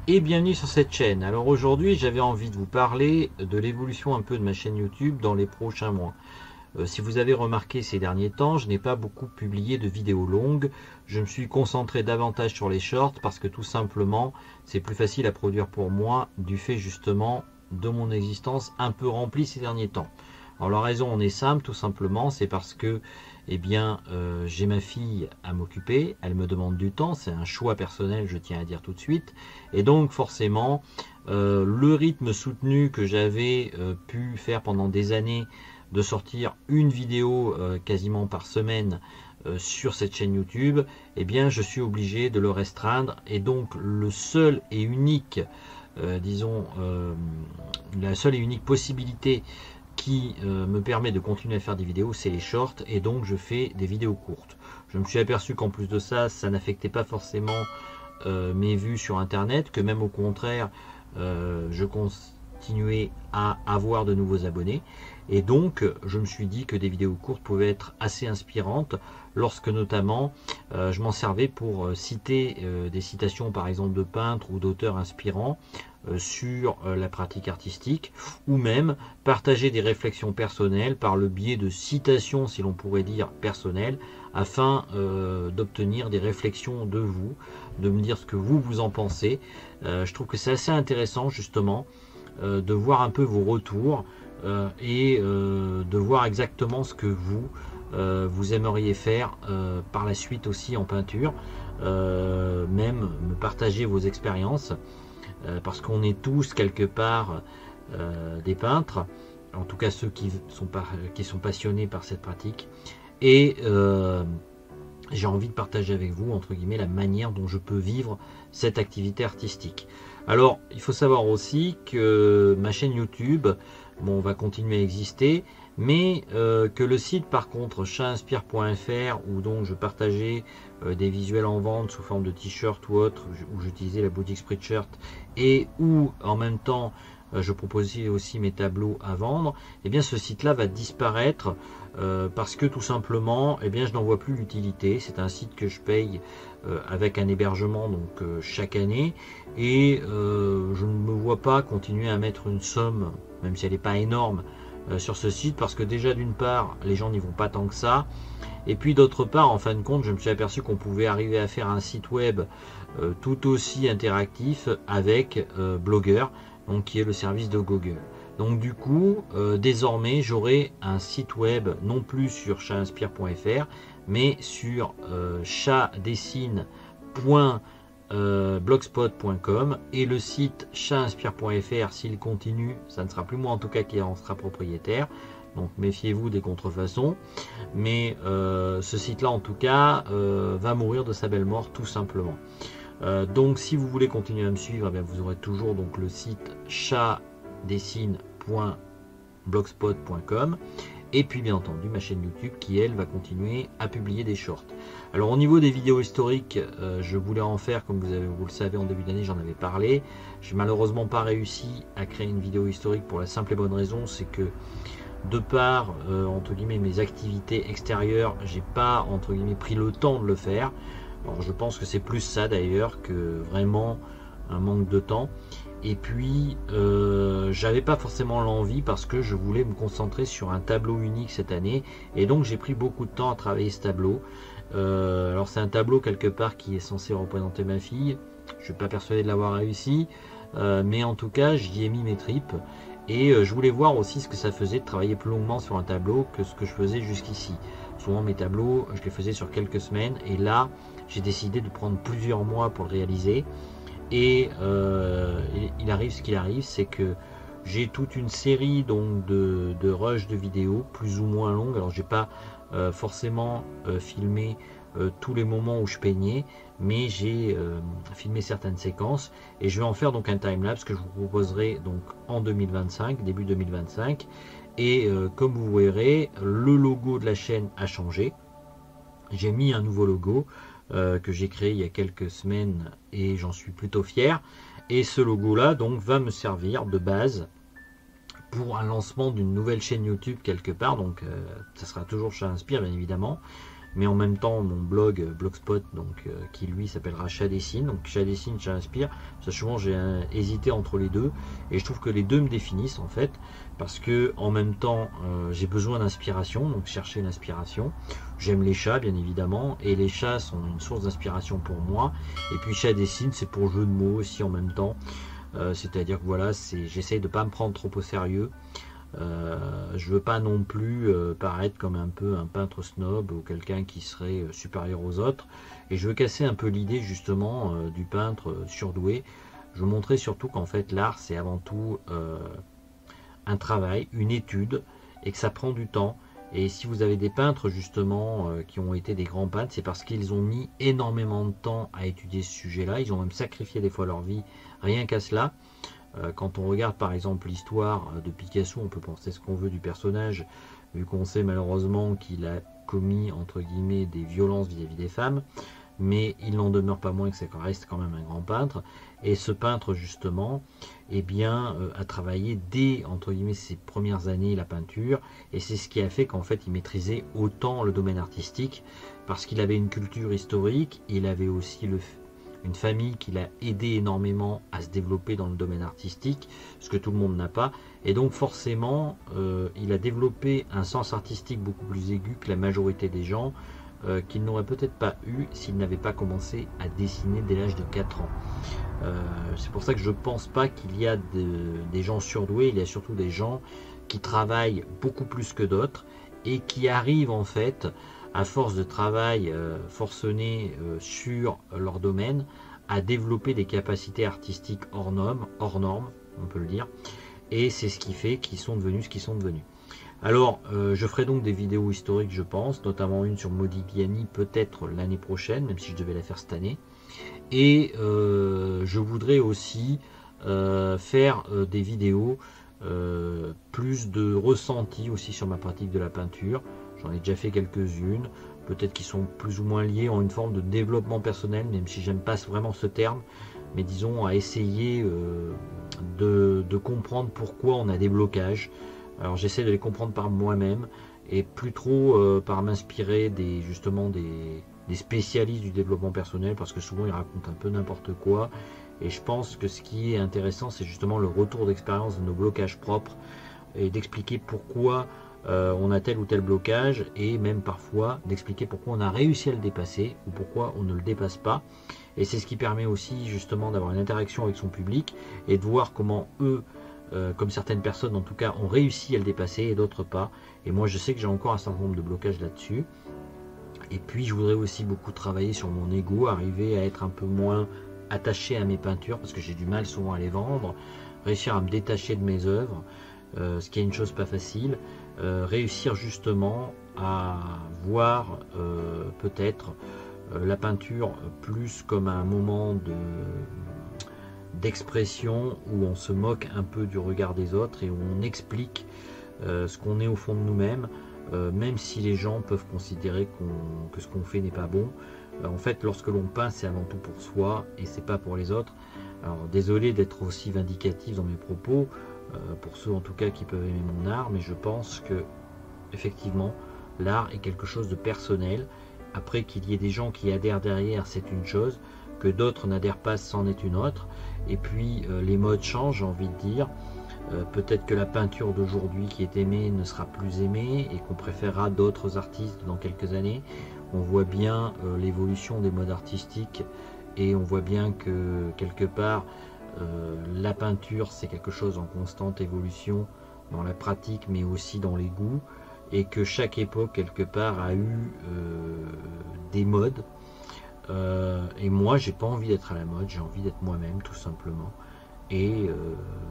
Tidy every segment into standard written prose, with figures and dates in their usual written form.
Et bienvenue sur cette chaîne. Alors aujourd'hui j'avais envie de vous parler de l'évolution un peu de ma chaîne YouTube dans les prochains mois. Si vous avez remarqué ces derniers temps, je n'ai pas beaucoup publié de vidéos longues. Je me suis concentré davantage sur les shorts parce que tout simplement c'est plus facile à produire pour moi du fait justement de mon existence un peu remplie ces derniers temps. Alors la raison en est simple, tout simplement, c'est parce que j'ai ma fille à m'occuper, elle me demande du temps, c'est un choix personnel, je tiens à dire tout de suite, et donc forcément le rythme soutenu que j'avais pu faire pendant des années de sortir une vidéo quasiment par semaine sur cette chaîne YouTube, eh bien je suis obligé de le restreindre, et donc le seul et unique la seule et unique possibilité qui me permet de continuer à faire des vidéos, c'est les shorts, et donc je fais des vidéos courtes. Je me suis aperçu qu'en plus de ça, ça n'affectait pas forcément mes vues sur internet, que même au contraire, je continuais à avoir de nouveaux abonnés, et donc je me suis dit que des vidéos courtes pouvaient être assez inspirantes lorsque notamment je m'en servais pour citer des citations par exemple de peintres ou d'auteurs inspirants sur la pratique artistique, ou même partager des réflexions personnelles par le biais de citations, si l'on pourrait dire personnelles, afin d'obtenir des réflexions de vous, de me dire ce que vous en pensez. Je trouve que c'est assez intéressant justement de voir un peu vos retours et de voir exactement ce que vous aimeriez faire par la suite aussi en peinture, même me partager vos expériences, parce qu'on est tous quelque part des peintres, en tout cas ceux qui sont passionnés par cette pratique, et j'ai envie de partager avec vous, entre guillemets, la manière dont je peux vivre cette activité artistique. Alors, il faut savoir aussi que ma chaîne YouTube, bon, va continuer à exister, mais que le site, par contre, chatinspire.fr, où donc je partageais des visuels en vente sous forme de t-shirt ou autre, où j'utilisais la boutique Spreadshirt, et où en même temps je proposais aussi mes tableaux à vendre, et bien ce site-là va disparaître parce que tout simplement, je n'en vois plus l'utilité. C'est un site que je paye avec un hébergement donc chaque année, et je ne me vois pas continuer à mettre une somme, même si elle n'est pas énorme, sur ce site, parce que déjà d'une part les gens n'y vont pas tant que ça, et puis d'autre part, en fin de compte, je me suis aperçu qu'on pouvait arriver à faire un site web tout aussi interactif avec Blogger, donc qui est le service de Google. Donc du coup, désormais, j'aurai un site web non plus sur chatinspire.fr, mais sur chatdessine.blogspot.com, et le site chatinspire.fr, s'il continue, ça ne sera plus moi en tout cas qui en sera propriétaire. Donc méfiez-vous des contrefaçons, mais ce site-là en tout cas va mourir de sa belle mort tout simplement. Donc si vous voulez continuer à me suivre, vous aurez toujours donc le site chatdessine.blogspot.com, et puis bien entendu ma chaîne YouTube qui elle va continuer à publier des shorts. Alors au niveau des vidéos historiques, je voulais en faire, comme vous le savez, en début d'année j'en avais parlé. J'ai malheureusement pas réussi à créer une vidéo historique pour la simple et bonne raison, c'est que de par entre guillemets mes activités extérieures, j'ai pas entre guillemets pris le temps de le faire. Alors je pense que c'est plus ça d'ailleurs que vraiment un manque de temps. Et puis j'avais pas forcément l'envie, parce que je voulais me concentrer sur un tableau unique cette année, et donc j'ai pris beaucoup de temps à travailler ce tableau. Alors c'est un tableau quelque part qui est censé représenter ma fille. Je suis pas persuadé de l'avoir réussi, mais en tout cas j'y ai mis mes tripes. Et je voulais voir aussi ce que ça faisait de travailler plus longuement sur un tableau que ce que je faisais jusqu'ici. Souvent mes tableaux, je les faisais sur quelques semaines, et là j'ai décidé de prendre plusieurs mois pour le réaliser. Et il arrive ce qu'il arrive, c'est que j'ai toute une série donc de rushs de vidéos plus ou moins longues. Alors j'ai pas forcément filmé tous les moments où je peignais, mais j'ai filmé certaines séquences, et je vais en faire donc un timelapse que je vous proposerai donc en 2025, début 2025. Et comme vous verrez, le logo de la chaîne a changé. J'ai mis un nouveau logo que j'ai créé il y a quelques semaines, et j'en suis plutôt fier. Et ce logo là donc va me servir de base pour un lancement d'une nouvelle chaîne YouTube quelque part. Donc ça sera toujours Chatinspire bien évidemment, mais en même temps mon blog Blogspot, donc qui lui s'appellera Chat Dessine, donc Chat Dessine, Chat Inspire. Souvent j'ai hésité entre les deux, et je trouve que les deux me définissent en fait, parce que en même temps j'ai besoin d'inspiration, donc chercher l'inspiration. J'aime les chats bien évidemment, et les chats sont une source d'inspiration pour moi. Et puis Chat Dessine, c'est pour jeu de mots aussi en même temps. C'est-à-dire que voilà, j'essaye de pas me prendre trop au sérieux. Je veux pas non plus paraître comme un peu un peintre snob ou quelqu'un qui serait supérieur aux autres. Et je veux casser un peu l'idée justement du peintre surdoué. Je veux montrer surtout qu'en fait l'art c'est avant tout un travail, une étude, et que ça prend du temps. Et si vous avez des peintres justement qui ont été des grands peintres, c'est parce qu'ils ont mis énormément de temps à étudier ce sujet-là. Ils ont même sacrifié des fois leur vie rien qu'à cela. Quand on regarde par exemple l'histoire de Picasso, on peut penser ce qu'on veut du personnage, vu qu'on sait malheureusement qu'il a commis entre guillemets des violences vis-à-vis des femmes, mais il n'en demeure pas moins que ça reste quand même un grand peintre. Et ce peintre justement, eh bien, a travaillé dès entre guillemets ses premières années la peinture, et c'est ce qui a fait qu'en fait il maîtrisait autant le domaine artistique, parce qu'il avait une culture historique, il avait aussi une famille qui l'a aidé énormément à se développer dans le domaine artistique, ce que tout le monde n'a pas, et donc forcément il a développé un sens artistique beaucoup plus aigu que la majorité des gens, qu'il n'aurait peut-être pas eu s'il n'avait pas commencé à dessiner dès l'âge de 4 ans. C'est pour ça que je ne pense pas qu'il y a des gens surdoués, il y a surtout des gens qui travaillent beaucoup plus que d'autres et qui arrivent en fait, à force de travail forcené sur leur domaine, à développer des capacités artistiques hors normes, on peut le dire, et c'est ce qui fait qu'ils sont devenus ce qu'ils sont devenus. Alors, je ferai donc des vidéos historiques, je pense, notamment une sur Modigliani, peut-être l'année prochaine, même si je devais la faire cette année. Et je voudrais aussi faire des vidéos plus de ressenti aussi sur ma pratique de la peinture. J'en ai déjà fait quelques-unes, peut-être qui sont plus ou moins liées en une forme de développement personnel, même si j'aime pas vraiment ce terme, mais disons à essayer de comprendre pourquoi on a des blocages. Alors j'essaie de les comprendre par moi-même et plus trop par m'inspirer justement des spécialistes du développement personnel, parce que souvent ils racontent un peu n'importe quoi, et je pense que ce qui est intéressant c'est justement le retour d'expérience de nos blocages propres et d'expliquer pourquoi on a tel ou tel blocage, et même parfois d'expliquer pourquoi on a réussi à le dépasser ou pourquoi on ne le dépasse pas. Et c'est ce qui permet aussi justement d'avoir une interaction avec son public et de voir comment eux, comme certaines personnes en tout cas, ont réussi à le dépasser et d'autres pas. Et moi je sais que j'ai encore un certain nombre de blocages là-dessus. Et puis je voudrais aussi beaucoup travailler sur mon ego, arriver à être un peu moins attaché à mes peintures, parce que j'ai du mal souvent à les vendre, réussir à me détacher de mes œuvres, ce qui est une chose pas facile, réussir justement à voir peut-être la peinture plus comme un moment d'expression où on se moque un peu du regard des autres et où on explique ce qu'on est au fond de nous-mêmes, même si les gens peuvent considérer que ce qu'on fait n'est pas bon. En fait, lorsque l'on peint, c'est avant tout pour soi et c'est pas pour les autres. Alors désolé d'être aussi vindicatif dans mes propos, pour ceux en tout cas qui peuvent aimer mon art, mais je pense que effectivement l'art est quelque chose de personnel. Après, qu'il y ait des gens qui adhèrent derrière, c'est une chose, que d'autres n'adhèrent pas, c'en est une autre. Et puis les modes changent, j'ai envie de dire. Peut-être que la peinture d'aujourd'hui qui est aimée ne sera plus aimée et qu'on préférera d'autres artistes dans quelques années. On voit bien l'évolution des modes artistiques et on voit bien que quelque part la peinture c'est quelque chose en constante évolution dans la pratique mais aussi dans les goûts, et que chaque époque quelque part a eu des modes, et moi j'ai pas envie d'être à la mode, j'ai envie d'être moi-même tout simplement, et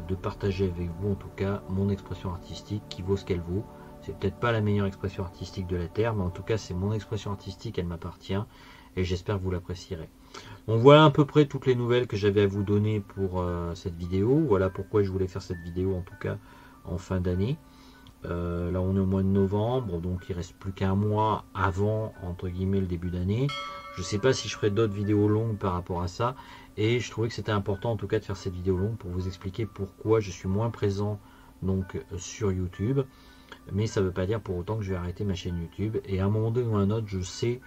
de partager avec vous en tout cas mon expression artistique qui vaut ce qu'elle vaut. C'est peut-être pas la meilleure expression artistique de la terre, mais en tout cas c'est mon expression artistique, elle m'appartient et j'espère que vous l'apprécierez. Donc voilà à peu près toutes les nouvelles que j'avais à vous donner pour cette vidéo. Voilà pourquoi je voulais faire cette vidéo en tout cas en fin d'année. Là on est au mois de novembre, donc il reste plus qu'un mois avant entre guillemets le début d'année. Je ne sais pas si je ferai d'autres vidéos longues par rapport à ça, et je trouvais que c'était important en tout cas de faire cette vidéo longue pour vous expliquer pourquoi je suis moins présent donc sur YouTube. Mais ça ne veut pas dire pour autant que je vais arrêter ma chaîne YouTube. Et à un moment donné ou à un autre, je sais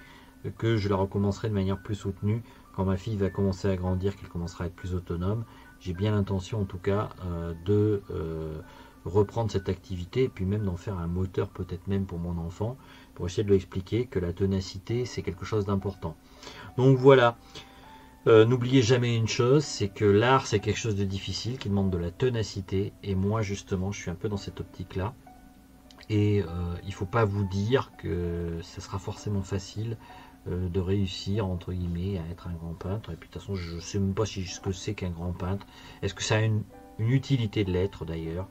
que je la recommencerai de manière plus soutenue quand ma fille va commencer à grandir, qu'elle commencera à être plus autonome. J'ai bien l'intention en tout cas de reprendre cette activité et puis même d'en faire un moteur peut-être même pour mon enfant, pour essayer de lui expliquer que la ténacité c'est quelque chose d'important. Donc voilà, n'oubliez jamais une chose, c'est que l'art c'est quelque chose de difficile qui demande de la ténacité, et moi justement je suis un peu dans cette optique là, et il ne faut pas vous dire que ça sera forcément facile de réussir entre guillemets à être un grand peintre. Et puis de toute façon je ne sais même pas ce que c'est qu'un grand peintre, est-ce que ça a une utilité de l'être d'ailleurs.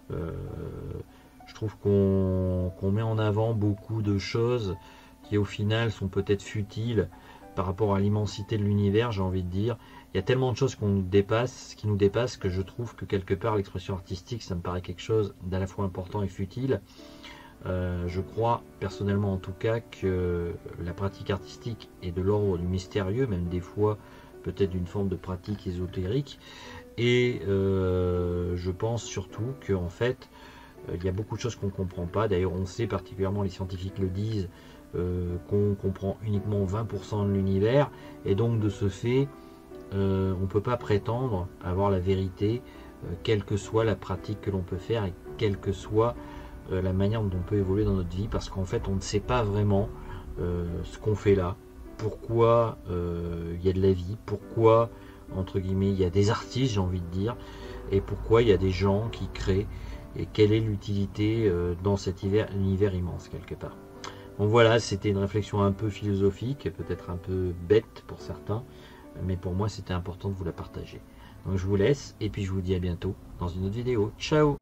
Je trouve qu'on met en avant beaucoup de choses qui au final sont peut-être futiles par rapport à l'immensité de l'univers, j'ai envie de dire. Il y a tellement de choses qui nous dépassent, que je trouve que quelque part l'expression artistique, ça me paraît quelque chose d'à la fois important et futile. Je crois personnellement en tout cas que la pratique artistique est de l'ordre du mystérieux, même des fois peut-être d'une forme de pratique ésotérique. Et je pense surtout qu'en fait, il y a beaucoup de choses qu'on ne comprend pas. D'ailleurs, on sait, particulièrement les scientifiques le disent, qu'on comprend uniquement 20% de l'univers. Et donc, de ce fait, on ne peut pas prétendre avoir la vérité, quelle que soit la pratique que l'on peut faire et quelle que soit la manière dont on peut évoluer dans notre vie. Parce qu'en fait, on ne sait pas vraiment ce qu'on fait là. Pourquoi il y a de la vie, pourquoi entre guillemets il y a des artistes, j'ai envie de dire, et pourquoi il y a des gens qui créent, et quelle est l'utilité dans cet univers immense quelque part. Donc voilà, c'était une réflexion un peu philosophique, peut-être un peu bête pour certains, mais pour moi c'était important de vous la partager. Donc je vous laisse, et puis je vous dis à bientôt dans une autre vidéo. Ciao!